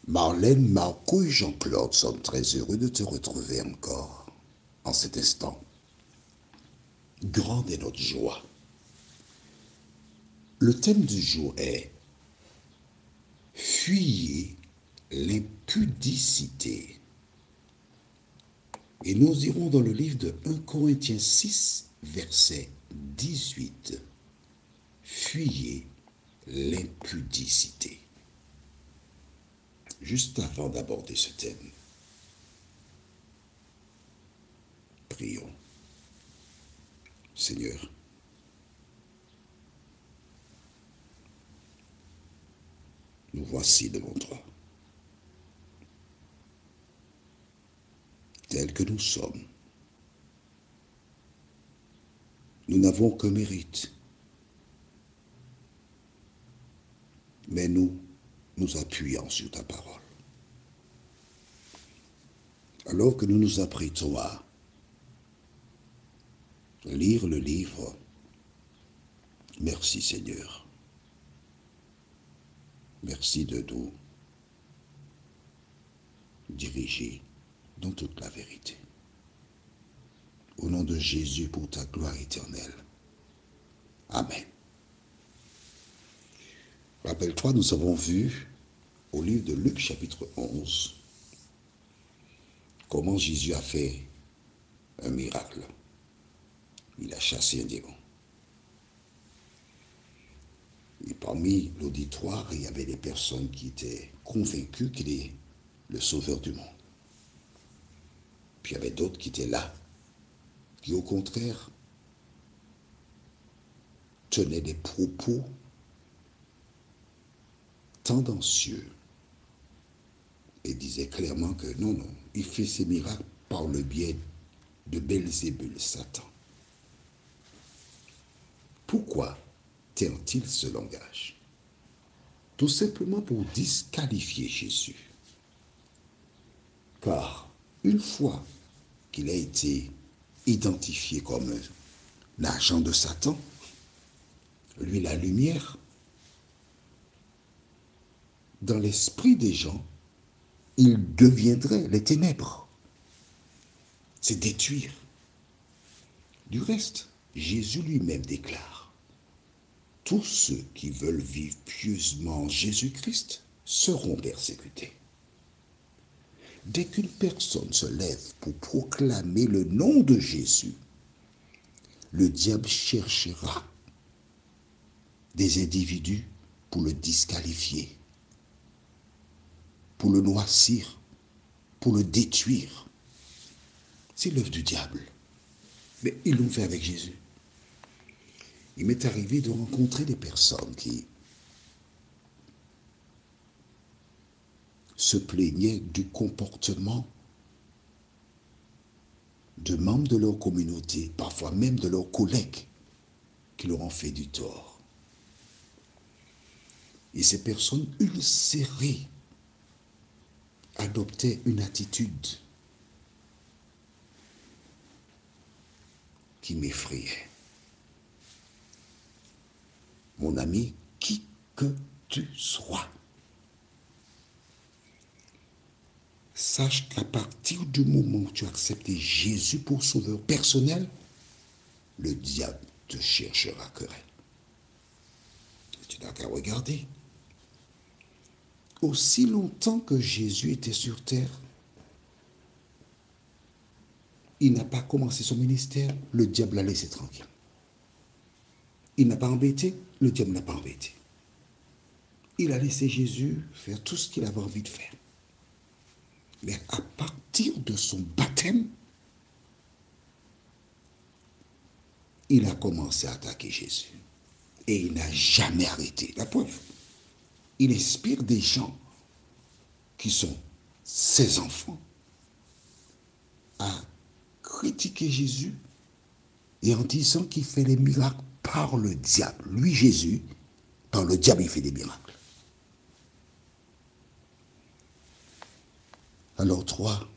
Marlène, Marco et Jean-Claude sommes très heureux de te retrouver encore en cet instant. Grande est notre joie. Le thème du jour est « Fuyez l'impudicité ». Et nous irons dans le livre de 1 Corinthiens 6, verset 18. Fuyez l'impudicité. Juste avant d'aborder ce thème, prions. Seigneur, nous voici devant toi, tels que nous sommes. Nous n'avons aucun mérite, mais nous nous appuyons sur ta parole. Alors que nous nous apprêtons à lire le livre, merci Seigneur. Merci de nous diriger dans toute la vérité. Au nom de Jésus, pour ta gloire éternelle. Amen. Rappelle-toi, nous avons vu au livre de Luc chapitre 11 comment Jésus a fait un miracle. Il a chassé un démon. Et parmi l'auditoire, il y avait des personnes qui étaient convaincues qu'il est le sauveur du monde. Puis il y avait d'autres qui étaient là, qui au contraire tenaient des propos tendancieux et disaient clairement que non, il fait ses miracles par le biais de Belzébul, Satan. Pourquoi tient-il ce langage? Tout simplement pour disqualifier Jésus. Car une fois qu'il a été identifié comme un agent de Satan, lui la lumière, dans l'esprit des gens, il deviendrait les ténèbres. C'est détruire. Du reste, Jésus lui-même déclare, tous ceux qui veulent vivre pieusement en Jésus-Christ seront persécutés. Dès qu'une personne se lève pour proclamer le nom de Jésus, le diable cherchera des individus pour le disqualifier, pour le noircir, pour le détruire. C'est l'œuvre du diable. Mais ils l'ont fait avec Jésus. Il m'est arrivé de rencontrer des personnes qui se plaignaient du comportement de membres de leur communauté, parfois même de leurs collègues, qui leur ont fait du tort. Et ces personnes ulcérées adoptaient une attitude qui m'effrayait. Mon ami, qui que tu sois, sache qu'à partir du moment où tu as accepté Jésus pour sauveur personnel, le diable te cherchera querelle. Tu n'as qu'à regarder. Aussi longtemps que Jésus était sur terre, il n'a pas commencé son ministère, le diable l'a laissé tranquille. Il n'a pas embêté, le diable n'a pas embêté. Il a laissé Jésus faire tout ce qu'il avait envie de faire. Mais à partir de son baptême, il a commencé à attaquer Jésus. Et il n'a jamais arrêté. La preuve, il inspire des gens qui sont ses enfants à critiquer Jésus et en disant qu'il fait les miracles par le diable. Lui, Jésus, par le diable, il fait des miracles. Alors toi,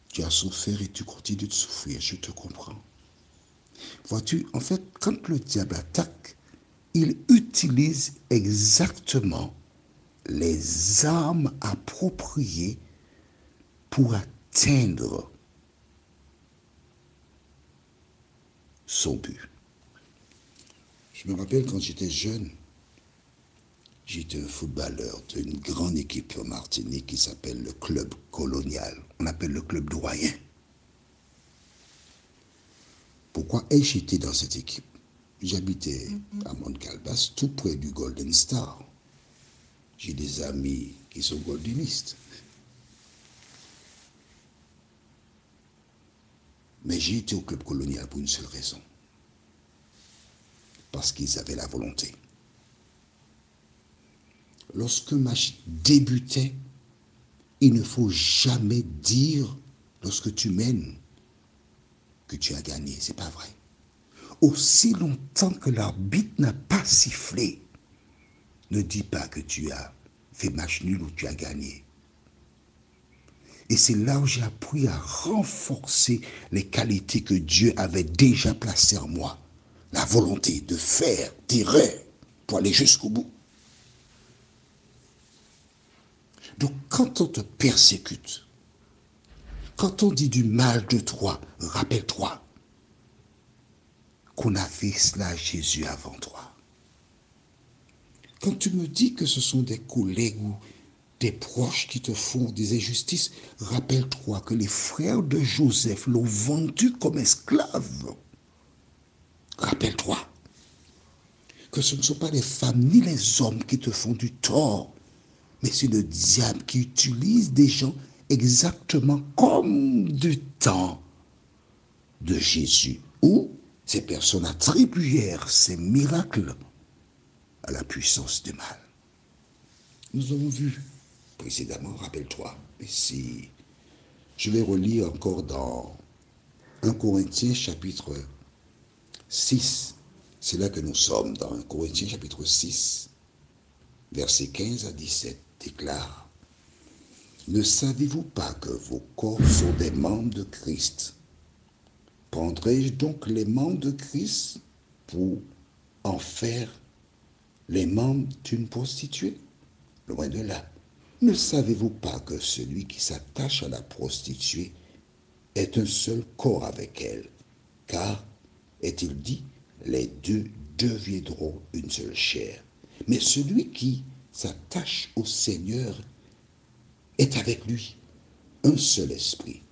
tu as souffert et tu continues de souffrir, je te comprends. Vois-tu, en fait, quand le diable attaque, il utilise exactement les armes appropriées pour atteindre son but. Je me rappelle quand j'étais jeune, j'étais un footballeur d'une grande équipe en Martinique qui s'appelle le Club Colonial. On appelle le club doyen. Pourquoi ai-je été dans cette équipe? J'habitais à Montcalbas, tout près du Golden Star. J'ai des amis qui sont goldenistes. Mais j'ai été au Club Colonial pour une seule raison. Parce qu'ils avaient la volonté. Lorsque un match débutait, il ne faut jamais dire, lorsque tu mènes, que tu as gagné. C'est pas vrai. Aussi longtemps que l'arbitre n'a pas sifflé, ne dis pas que tu as fait match nul ou tu as gagné. Et c'est là où j'ai appris à renforcer les qualités que Dieu avait déjà placées en moi. La volonté de faire des rêves pour aller jusqu'au bout. Donc quand on te persécute, quand on dit du mal de toi, rappelle-toi qu'on a fait cela à Jésus avant toi. Quand tu me dis que ce sont des collègues ou des proches qui te font des injustices, rappelle-toi que les frères de Joseph l'ont vendu comme esclave. Rappelle-toi que ce ne sont pas les femmes ni les hommes qui te font du tort, mais c'est le diable qui utilise des gens exactement comme du temps de Jésus, où ces personnes attribuèrent ces miracles à la puissance du mal. Nous avons vu précédemment, rappelle-toi, mais si je vais relire encore dans 1 Corinthiens chapitre 6, c'est là que nous sommes, dans 1 Corinthiens chapitre 6, versets 15 à 17, déclare: ne savez-vous pas que vos corps sont des membres de Christ? Prendrai-je donc les membres de Christ pour en faire les membres d'une prostituée? Loin de là. Ne savez-vous pas que celui qui s'attache à la prostituée est un seul corps avec elle? Car, est-il dit, les deux deviendront une seule chair. Mais celui qui s'attache au Seigneur est avec lui un seul esprit.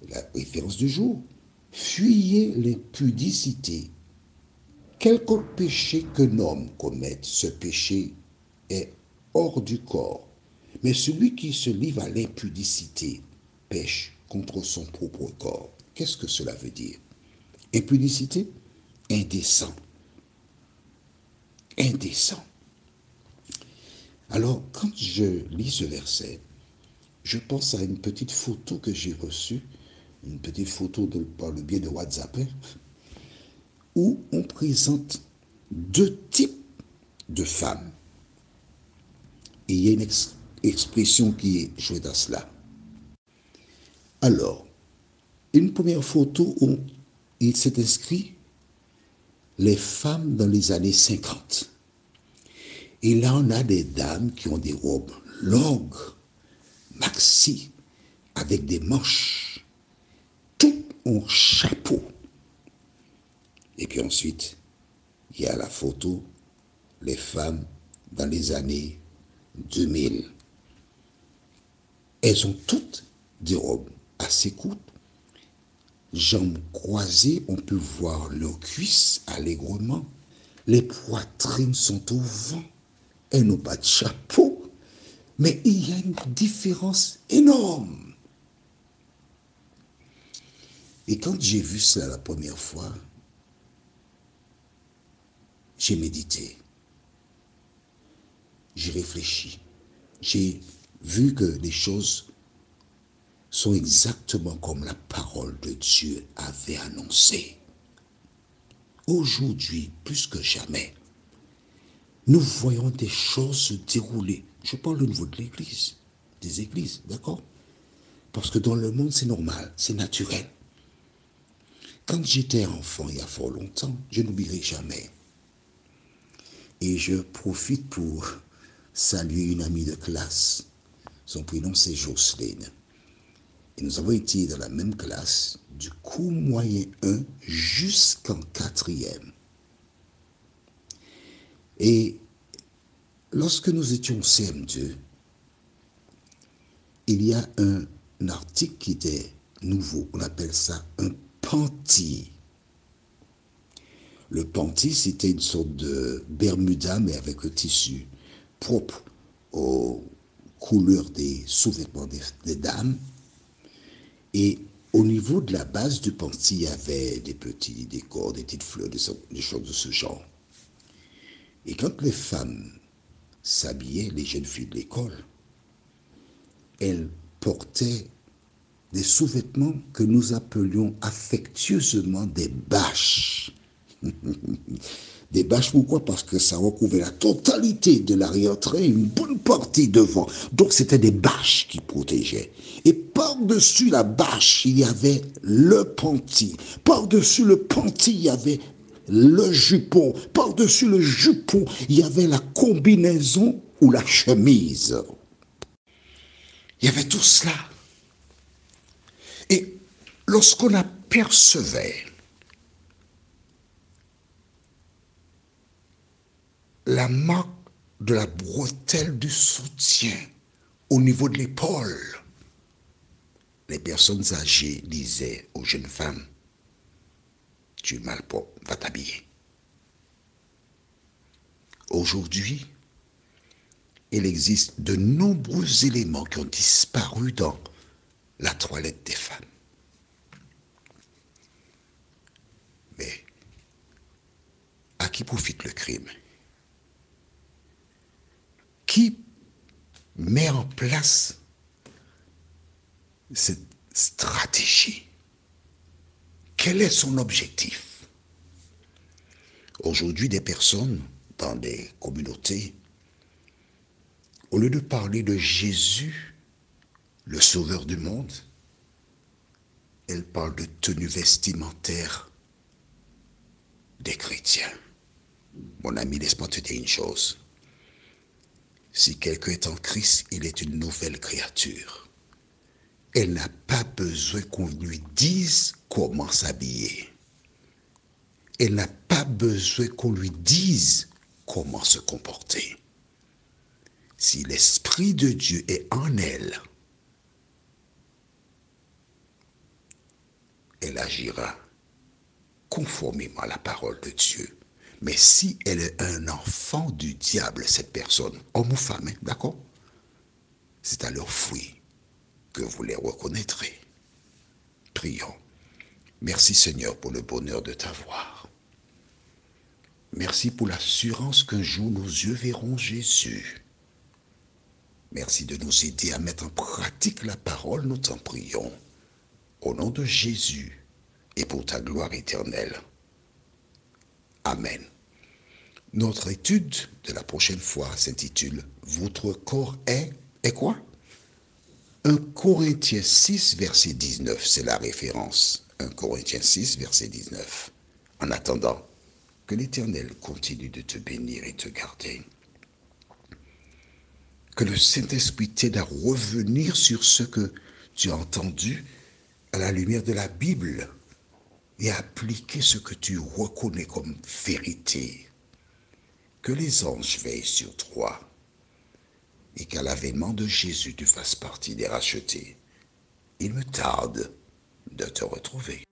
La référence du jour: fuyez l'impudicité. Quelque péché qu'un homme commette, ce péché est hors du corps. Mais celui qui se livre à l'impudicité pêche contre son propre corps. Qu'est-ce que cela veut dire? Impudicité, indécent. Indécent. Alors, quand je lis ce verset, je pense à une petite photo que j'ai reçue, une petite photo par le biais de WhatsApp, où on présente deux types de femmes. Et il y a une expression qui est jouée à cela. Alors, une première photo où il s'est inscrit les femmes dans les années 50. Et là, on a des dames qui ont des robes longues, maxi, avec des manches, tout en chapeau. Et puis ensuite, il y a la photo, les femmes dans les années 2000. Elles ont toutes des robes assez courtes, jambes croisées, on peut voir leurs cuisses allègrement, les poitrines sont au vent, elles n'ont pas de chapeau, mais il y a une différence énorme. Et quand j'ai vu cela la première fois, j'ai médité, j'ai réfléchi, j'ai vu que les choses sont exactement comme la parole de Dieu avait annoncé. Aujourd'hui, plus que jamais, nous voyons des choses se dérouler. Je parle au niveau de l'Église, des églises, d'accord? Parce que dans le monde, c'est normal, c'est naturel. Quand j'étais enfant, il y a fort longtemps, je n'oublierai jamais. Et je profite pour saluer une amie de classe. Son prénom, c'est Jocelyne. Et nous avons été dans la même classe du cours moyen 1 jusqu'en 4e. Et lorsque nous étions au CM2, il y a un article qui était nouveau. On appelle ça un panty. Le panty, c'était une sorte de bermuda, mais avec le tissu propre aux couleurs des sous-vêtements des dames. Et au niveau de la base du panty, il y avait des petits décors, des petites fleurs, des choses de ce genre. Et quand les femmes s'habillaient, les jeunes filles de l'école, elles portaient des sous-vêtements que nous appelions affectueusement des bâches. Des bâches, pourquoi? Parce que ça recouvrait la totalité de l'arrière-train, une bonne partie devant. Donc c'était des bâches qui protégeaient. Et par-dessus la bâche, il y avait le panty. Par-dessus le panty, il y avait le jupon. Par-dessus le jupon, il y avait la combinaison ou la chemise. Il y avait tout cela. Et lorsqu'on apercevait la marque de la bretelle du soutien au niveau de l'épaule, les personnes âgées disaient aux jeunes femmes, « Tu es mal propre, va t'habiller. » Aujourd'hui, il existe de nombreux éléments qui ont disparu dans la toilette des femmes. Mais à qui profite le crime? Qui met en place cette stratégie? Quel est son objectif? Aujourd'hui, des personnes dans des communautés, au lieu de parler de Jésus, le sauveur du monde, elles parlent de tenue vestimentaire des chrétiens. Mon ami, laisse-moi te dire une chose. Si quelqu'un est en Christ, il est une nouvelle créature. Elle n'a pas besoin qu'on lui dise comment s'habiller. Elle n'a pas besoin qu'on lui dise comment se comporter. Si l'Esprit de Dieu est en elle, elle agira conformément à la parole de Dieu. Mais si elle est un enfant du diable, cette personne, homme ou femme, hein, d'accord? C'est à leurs fruits que vous les reconnaîtrez. Prions. Merci Seigneur pour le bonheur de t'avoir. Merci pour l'assurance qu'un jour nos yeux verront Jésus. Merci de nous aider à mettre en pratique la parole, nous t'en prions. Au nom de Jésus et pour ta gloire éternelle. Amen. Notre étude de la prochaine fois s'intitule « Votre corps est quoi ?» 1 Corinthiens 6, verset 19, c'est la référence. 1 Corinthiens 6, verset 19. En attendant, que l'Éternel continue de te bénir et te garder. Que le Saint-Esprit t'aide à revenir sur ce que tu as entendu à la lumière de la Bible et à appliquer ce que tu reconnais comme vérité. Que les anges veillent sur toi et qu'à l'avènement de Jésus, tu fasses partie des rachetés. Il me tarde de te retrouver.